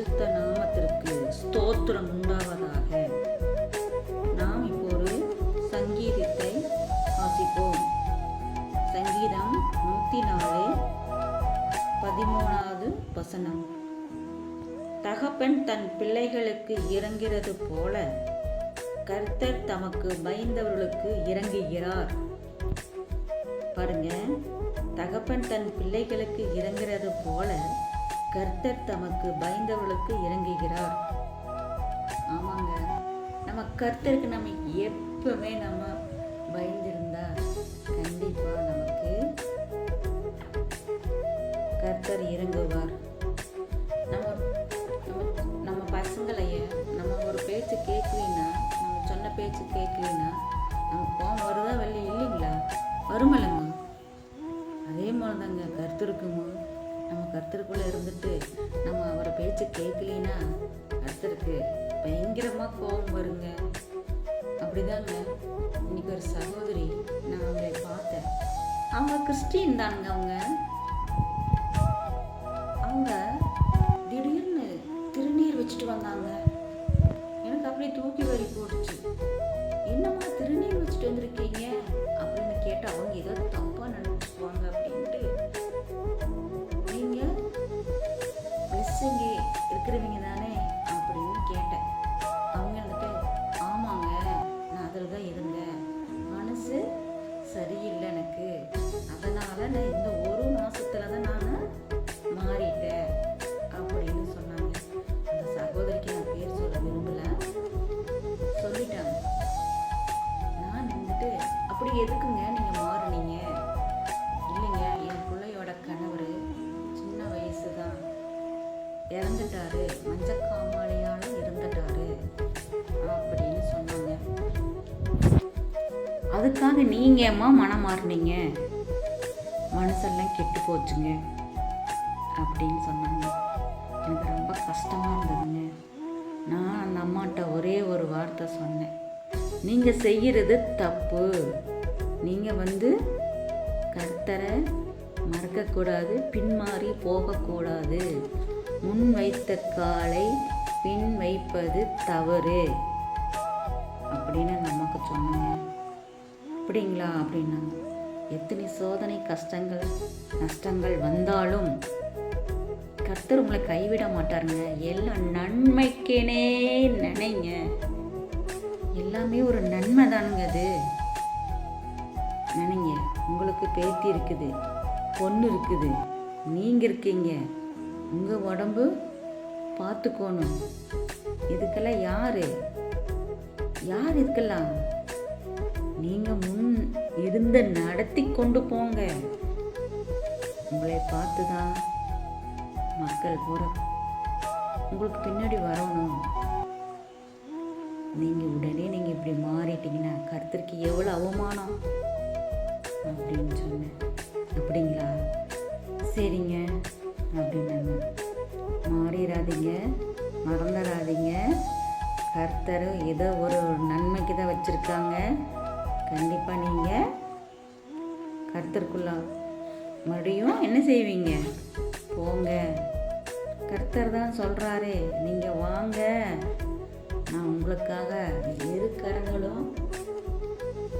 பரிசுத்த நாமத்திற்கு ஸ்தோத்திரம் உண்டாவதாக. நாம் இப்போ ஒரு சங்கீதத்தை வாசிப்போம். சங்கீதம் 104 13வது வசனம். தகப்பன் தன் பிள்ளைகளுக்கு இறங்கிறது போல கர்த்தர் தமக்கு பயந்தவர்களுக்கு இறங்குகிறார். பாருங்க, தகப்பன் தன் பிள்ளைகளுக்கு இறங்குறது போல கர்த்தர் தமக்கு பயந்தவர்களுக்கு இறங்குகிறார். ஆமாங்க, நம்ம கர்த்தருக்கு நம்ம எப்பவுமே நம்ம பயந்திருந்தா கண்டிப்பா நமக்கு கர்த்தர் இறங்குவார். நம்ம பசங்களைய நம்ம ஒரு பேச்சு கேட்கலின்னா, நம்ம சொன்ன பேச்சு கேட்கலின்னா நம்ம கோவம் வருதா வெளியே இல்லைங்களா? வருமில்லைங்க. அதே மாதிரி தாங்க கர்த்தருக்குமோ. நம்ம கர்த்தருக்குள்ளே இருந்துட்டு நம்ம அவரை பேச்சு கேட்கலின்னா கர்த்தருக்கு பயங்கரமாக கோபம் வருங்க. அப்படிதாங்க. இன்னைக்கு ஒரு சகோதரி நான் அவங்களை பார்த்தேன். அவங்க கிறிஸ்டின் தானுங்க. அவங்க திடீர்னு திருநீர் வச்சுட்டு வந்தாங்க. எனக்கு அப்படியே தூக்கி வரி போட்டுச்சு. என்னம்மா திருநீர் வச்சுட்டு வந்திருக்கீங்க அப்படின்னு கேட்டால் அவங்க ஏதோ தப்பாக நினச்சிக்குவாங்க அப்படின்ட்டு, நீங்கள் பிளஸ்ஸிங்க இருக்கிறவங்க தானே அப்படின்னு கேட்டேன். அவங்க வந்துட்டு ஆமாங்க, நான் அதில் தான் இருந்தேன், மனசு சரியில்லை எனக்கு, அதனால் நான் இந்த ஒரு மாதத்துல தான் நான் மாறிட்டேன் அப்படின்னு சொன்னாங்க. அந்த சகோதரிக்கு நான் பேர் சொல்ல விரும்பலை, சொல்லிட்டாங்க. நான் நின்றுட்டு அப்படி எதுக்குங்க நீங்கள் மாறுனீங்க? இல்லைங்க, என் பிள்ளையோட கணவர் சின்ன வயசு தான் இறந்துட்டாரு, மஞ்சக்காமாலையால் இறந்துட்டாரு அப்படின்னு சொன்னாங்க. அதுக்காக நீங்கள் ஏம்மா மனம் மாறினீங்க? மனசெல்லாம் கெட்டு போச்சுங்க அப்படின்னு சொன்னாங்க. எனக்கு ரொம்ப கஷ்டமாக இருந்ததுங்க. நான் அந்த அம்மாட்ட ஒரே ஒரு வார்த்தை சொன்னேன், நீங்கள் செய்கிறது தப்பு. நீங்கள் கர்த்தரை மறக்கக்கூடாது, பின்மாறி போகக்கூடாது. முன் வைத்த காலை பின் வைப்பது தவறு அப்படின்னு நமக்கு சொன்னாங்க. அப்படிங்களா அப்படின்னாங்க. எத்தனை சோதனை கஷ்டங்கள் நஷ்டங்கள் வந்தாலும் கர்த்தர் உங்களை கைவிட மாட்டாருங்க. எல்லாம் நன்மைக்கேனே நினைங்க. எல்லாமே ஒரு நன்மை தானுங்க. அது நினைங்க. உங்களுக்கு பேத்தி இருக்குது, பொண்ணு இருக்குது, நீங்கள் இருக்கீங்க. உங்கள் உடம்பு பார்த்துக்கணும். இதுக்கெல்லாம் யார் இதுக்கெல்லாம்? நீங்கள் முன் இருந்து நடத்தி கொண்டு போங்க. உங்களை பார்த்து தான் மக்கள் பூரா உங்களுக்கு பின்னாடி வரணும். நீங்கள் உடனே நீங்கள் இப்படி மாறிட்டீங்கன்னா கர்த்தருக்கு எவ்வளோ அவமானம் அப்படின்னு சொன்னேன். அப்படிங்களா, சரிங்க அப்படின்னாங்க. மாறிடாதீங்க, மறந்துடாதீங்க. கர்த்தர் ஏதோ ஒரு நன்மைக்கு தான் வச்சுருக்காங்க. கண்டிப்பாக நீங்கள் கர்த்தருக்குள்ள மறுபடியும் என்ன செய்வீங்க? போங்க. கர்த்தர் தான் சொல்கிறாரு, நீங்கள் வாங்க, நான் உங்களுக்காக இரு கரங்களும்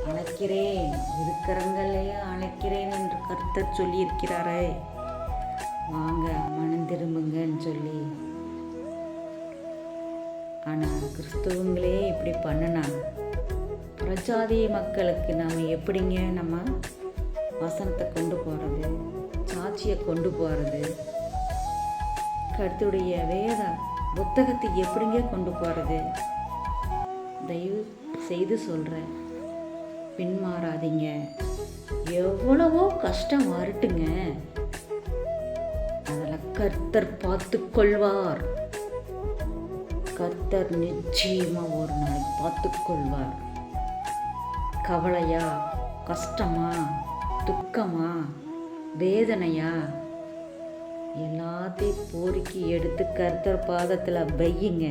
அழைக்கிறேன், இருக்கரங்களையே அழைக்கிறேன் என்று கர்த்தர் சொல்லியிருக்கிறாரே. வாங்க, மனம் திரும்புங்கன்னு சொல்லி. ஆனால் கிறிஸ்தவங்களே இப்படி பண்ணினா பிரஜாதிய மக்களுக்கு நாம் எப்படிங்க நம்ம வசனத்தை கொண்டு போகிறது, சாட்சியை கொண்டு போகிறது, கர்த்தருடைய வேத புத்தகத்தை எப்படிங்க கொண்டு போகிறது? தயவு செய்து சொல்கிறேன், பின்மாறாதீங்க. எவ்வளவோ கஷ்டம் வரட்டுங்க, அதில் கர்த்தர் பார்த்து கொள்வார். கர்த்தர் நிச்சயமாக ஒரு நாளைக்கு பார்த்து கொள்வார். கவலையா, கஷ்டமா, துக்கமா, வேதனையா, எல்லாத்தையும் பொறுக்கி எடுத்து கர்த்தர் பாதத்தில் வையுங்க.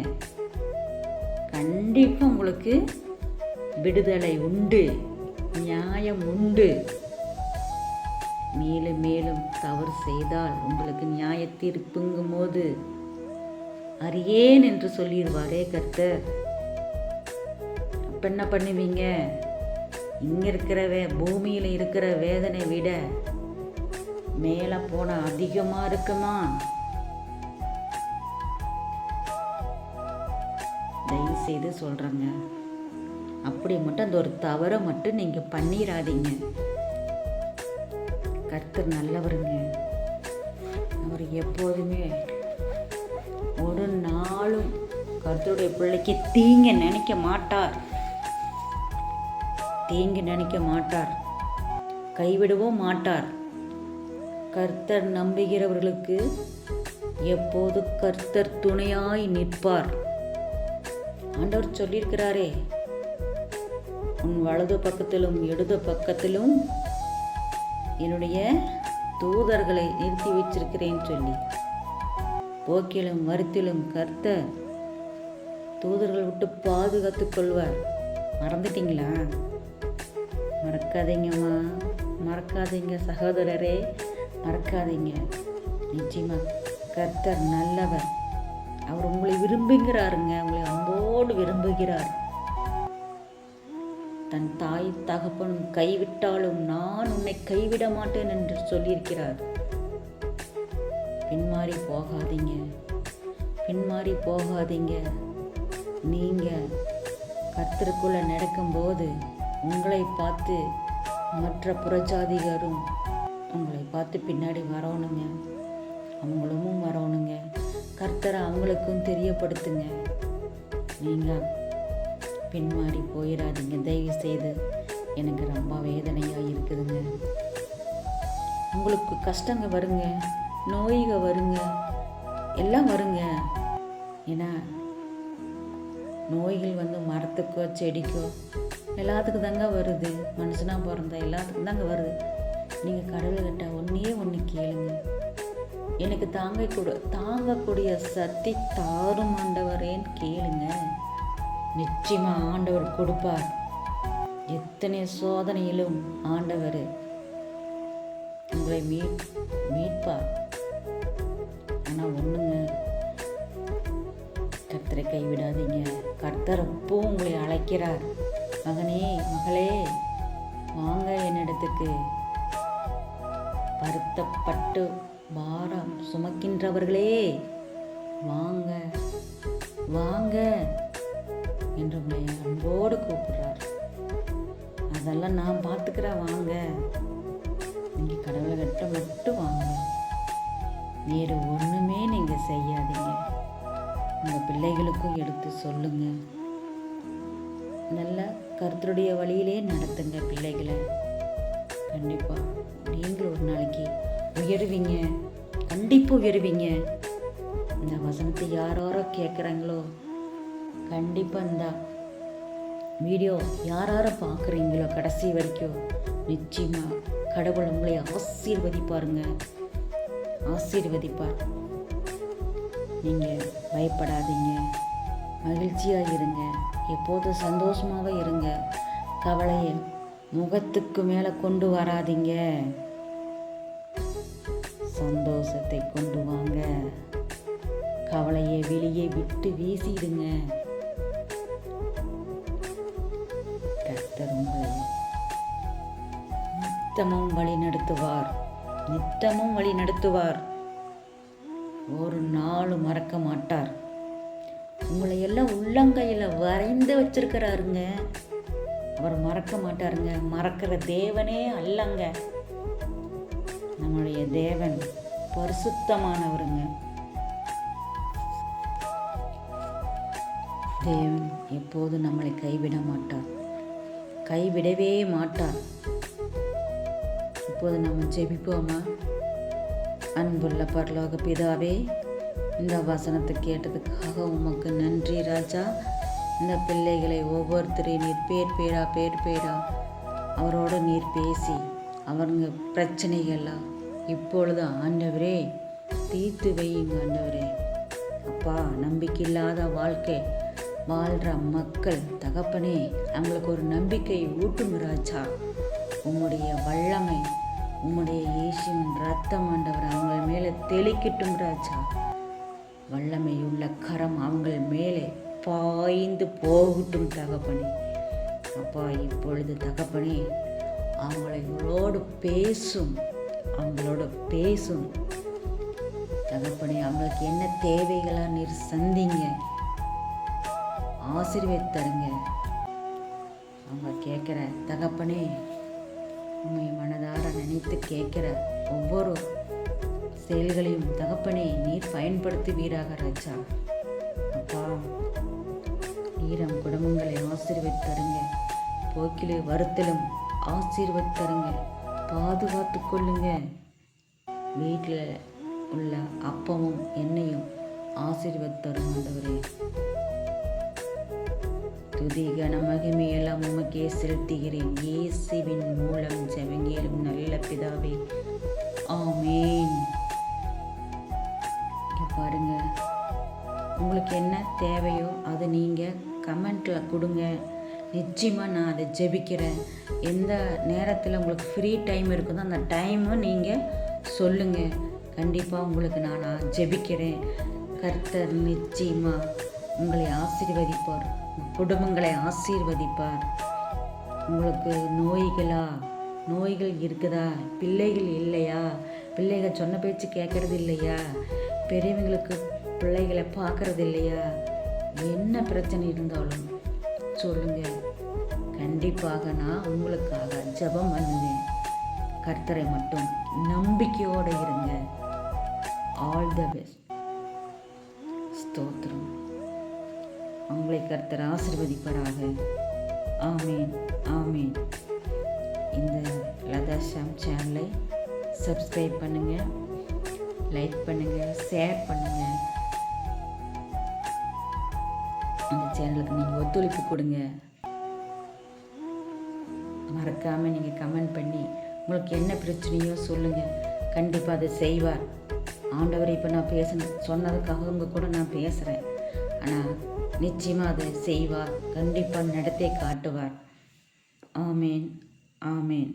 கண்டிப்பாக உங்களுக்கு விடுதலை உண்டு, நியாயம் உண்டு. மேலும் மேலும் தவறு செய்தால் உங்களுக்கு நியாய தீர்ப்புங்கும் போது அறியேன் என்று சொல்லிடுவாரே கர்த்தர். அப்ப என்ன பண்ணுவீங்க? இங்க இருக்கிற பூமியில இருக்கிற வேதனை விட மேல போன அதிகமா இருக்குமா? தயவு செய்து சொல்றேங்க, அப்படி மட்டும் அந்த ஒரு தவறை மட்டும் நீங்க பண்ணிடாதீங்க. கர்த்தர் நல்லவருங்க. அவர் எப்போதுமே ஒரு நாளும் கர்த்தருடைய பிள்ளைக்கு தீங்கு நினைக்க மாட்டார். தீங்கு நினைக்க மாட்டார், கைவிடவும் மாட்டார். கர்த்தர் நம்புகிறவர்களுக்கு எப்போது கர்த்தர் துணையாய் நிற்பார். ஆண்டவர் சொல்லியிருக்கிறாரே, உன் வலது பக்கத்திலும் இடது பக்கத்திலும் என்னுடைய தூதர்களை நிறுத்தி வச்சிருக்கிறேன்னு சொல்லி. போக்கிலும் மருத்திலும் கர்த்தர் தூதர்கள் விட்டு பாதுகாத்து கொள்வார். மறந்துட்டீங்களா? மறக்காதீங்கம்மா, மறக்காதீங்க சகோதரரே, மறக்காதீங்க. நிச்சயமா கர்த்தர் நல்லவர். அவர் உங்களை விரும்புகிறாருங்க, உங்களை அன்போடு விரும்புகிறார். தன் தாய் தகப்பனும் கைவிட்டாலும் நான் உன்னை கைவிட மாட்டேன் என்று சொல்லியிருக்கிறார். பின்மாறி போகாதீங்க, பின்மாறி போகாதீங்க. நீங்க கர்த்தருக்குள்ள நடக்கும்போது உங்களை பார்த்து மற்ற புறஜாதிகரும் உங்களை பார்த்து பின்னாடி வரணுங்க, அவங்களும் வரணுங்க. கர்த்தரை அவங்களுக்கும் தெரியப்படுத்துங்க. நீங்கள் பின்மாறி போயிடாதீங்க தயவு செய்து. எனக்கு ரொம்ப வேதனையாக இருக்குதுங்க. உங்களுக்கு கஷ்டங்க வருங்க, நோய்க வருங்க, எல்லாம் வருங்க. ஏன்னா நோய்கள் மரத்துக்கோ செடிக்கோ எல்லாத்துக்கும் தாங்க வருது. மனுஷனாக பிறந்தா எல்லாத்துக்கும் தாங்க வருது. நீங்கள் கடவுள் கிட்ட ஒன்று கேளுங்க, எனக்கு தாங்கக்கூடிய சக்தி தாரும் ஆண்டவரேன்னு கேளுங்க. நிச்சயமா ஆண்டவர் கொடுப்பார். எத்தனை சோதனையிலும் ஆண்டவர் உங்களை மீட்பார். ஆனால் ஒன்றுங்க, கர்த்தரை கைவிடாதீங்க. கர்த்தர் எப்பவும் உங்களை அழைக்கிறார். மகனே, மகளே, வாங்க என்னிடத்துக்கு. வருத்தப்பட்டு பாரம் சுமக்கின்றவர்களே, வாங்க வாங்க என்று உங்களை அன்போடு கூப்பிடுறார். அதெல்லாம் நான் பார்த்துக்கிறேன், வாங்க. நீங்கள் கடவுளை கிட்ட மட்டும் வாங்க. வேறு ஒன்றுமே நீங்கள் செய்யாதீங்க. உங்கள் பிள்ளைகளுக்கும் எடுத்து சொல்லுங்க. நல்ல கர்த்தருடைய வழியிலே நடத்துங்க பிள்ளைகளை. கண்டிப்பாக நீங்கள் ஒரு நாளைக்கு உயருவீங்க, கண்டிப்பாக உயருவீங்க. இந்த வசனத்தை யாரோ கேட்குறாங்களோ, கண்டிப்பாக இந்த வீடியோ யாரார பார்க்குறீங்களோ கடைசி வரைக்கும் நிச்சயமாக கடவுள் உங்களை ஆசீர்வதிப்பாருங்க, ஆசீர்வதிப்பார். நீங்கள் பயப்படாதீங்க, மகிழ்ச்சியாக இருங்க, எப்போதும் சந்தோஷமாகவே இருங்க. கவலையை முகத்துக்கு மேலே கொண்டு வராதீங்க, சந்தோஷத்தை கொண்டு வாங்க. கவலையை வெளியே விட்டு வீசிடுங்க. கர்த்தர் உங்களை நித்தமும் வழி நடத்துவார், நித்தமும் வழி நடத்துவார். ஒரு நாளும் மறக்க மாட்டார். உங்களை எல்லாம் உள்ளங்கையில் வரைந்து வச்சிருக்கிறாருங்க. அவர் மறக்க மாட்டாருங்க. மறக்கிற தேவனே அல்லங்க. நம்முடைய தேவன் பரிசுத்தமானவருங்க. தேவன் எப்போது நம்மளை கைவிட மாட்டார், கைவிடவே மாட்டார். இப்போது நம்ம ஜெபிப்போமா? அன்புள்ள பரலோக பிதாவே, இந்த வசனத்தை கேட்டதுக்காக உமக்கு நன்றி ராஜா. இந்த பிள்ளைகளை ஒவ்வொருத்தரையும் நீர் பேர் பேரா அவரோட நீர் பேசி அவங்க பிரச்சனைகள்லாம் இப்பொழுது ஆண்டவரே தீர்த்து வையுங்க ஆண்டவரே. அப்பா, நம்பிக்கை இல்லாத வாழ்க்கை வாழ்கிற மக்கள் தகப்பனே, அவங்களுக்கு ஒரு நம்பிக்கை ஊட்டும் ராஜா. உம்முடைய வல்லமை, உம்முடைய இயேசுவின் ரத்தம் ஆண்டவர் அவங்க மேலே தெளிக்கட்டும் ராஜா. வல்லமையுள்ள கரம் அவங்கள் மேலே பாய்ந்து போகட்டும் தகப்பனே. அப்பா, இப்பொழுது தகப்பனே அவங்களோடு பேசும் தகப்பனே. அவங்களுக்கு என்ன தேவைகளா நீர் சந்திங்க, ஆசீர்வதித்தருங்க. அவங்க கேட்குற தகப்பனே, உண்மை மனதார நினைத்து கேட்குற ஒவ்வொரு செயல்களையும் தகப்பனே நீர் பயன்படுத்துவீராக ராஜா. அப்பா, நீரம் குடும்பங்களை ஆசீர்வதித்தருங்க, போக்கிலே வருத்தலும் ஆசீர்வதித்தருங்க, பாதுகாத்து கொள்ளுங்க. வீட்டில் உள்ள அப்பமும் எண்ணெயும் ஆசீர்வதித்தரும் ஆண்டவரே. துதி கன மகிமையெல்லாம் உமக்கே செலுத்துகிறேன், இயேசுவின் மூலம் ஜெபங்கேளும் நல்ல பிதாவே, ஆமேன். பாருங்க, உங்களுக்கு என்ன தேவையோ அதை நீங்கள் கமெண்ட்டில் கொடுங்க. நிச்சயமாக நான் அதை ஜெபிக்கிறேன். எந்த நேரத்தில் உங்களுக்கு ஃப்ரீ டைம் இருக்குதோ அந்த டைமும் நீங்கள் சொல்லுங்கள். கண்டிப்பாக உங்களுக்கு நான் ஜெபிக்கிறேன். கர்த்தர் நிச்சயமாக உங்களை ஆசீர்வதிப்பார், குடும்பங்களை ஆசீர்வதிப்பார். உங்களுக்கு நோய்கள் இருக்குதா? பிள்ளைகள் இல்லையா? பிள்ளைகள் சொன்ன பேச்சு கேட்கறது இல்லையா? பெரியவங்களுக்கு பிள்ளைகளை பார்க்கறது இல்லையா? என்ன பிரச்சனை இருந்தாலும் சொல்லுங்கள். கண்டிப்பாக நான் உங்களுக்காக ஜெபம் பண்ணுவேன். கர்த்தரை மட்டும் நம்பிக்கையோடு இருங்க. All the best. ஸ்தோத்திரம். உங்களை கர்த்தர் ஆசீர்வதிப்பாராக. ஆமீன், ஆமீன். இந்த லதா ஷாம் சேனலை சப்ஸ்கிரைப் பண்ணுங்கள், லைக் பண்ணுங்கள், ஷேர் பண்ணுங்கள். இந்த சேனலுக்கு நீங்கள் ஒத்துழைப்பு கொடுங்க. மறக்காமல் நீங்கள் கமெண்ட் பண்ணி உங்களுக்கு என்ன பிரச்சனையோ சொல்லுங்கள். கண்டிப்பாக அதை செய்வார் ஆண்டவர். இப்போ நான் சொன்னதுக்காக உங்கள் கூட நான் பேசுகிறேன். ஆனால் நிச்சயமாக அதை செய்வார், கண்டிப்பாக நடத்தை காட்டுவார். ஆமேன், ஆமேன்.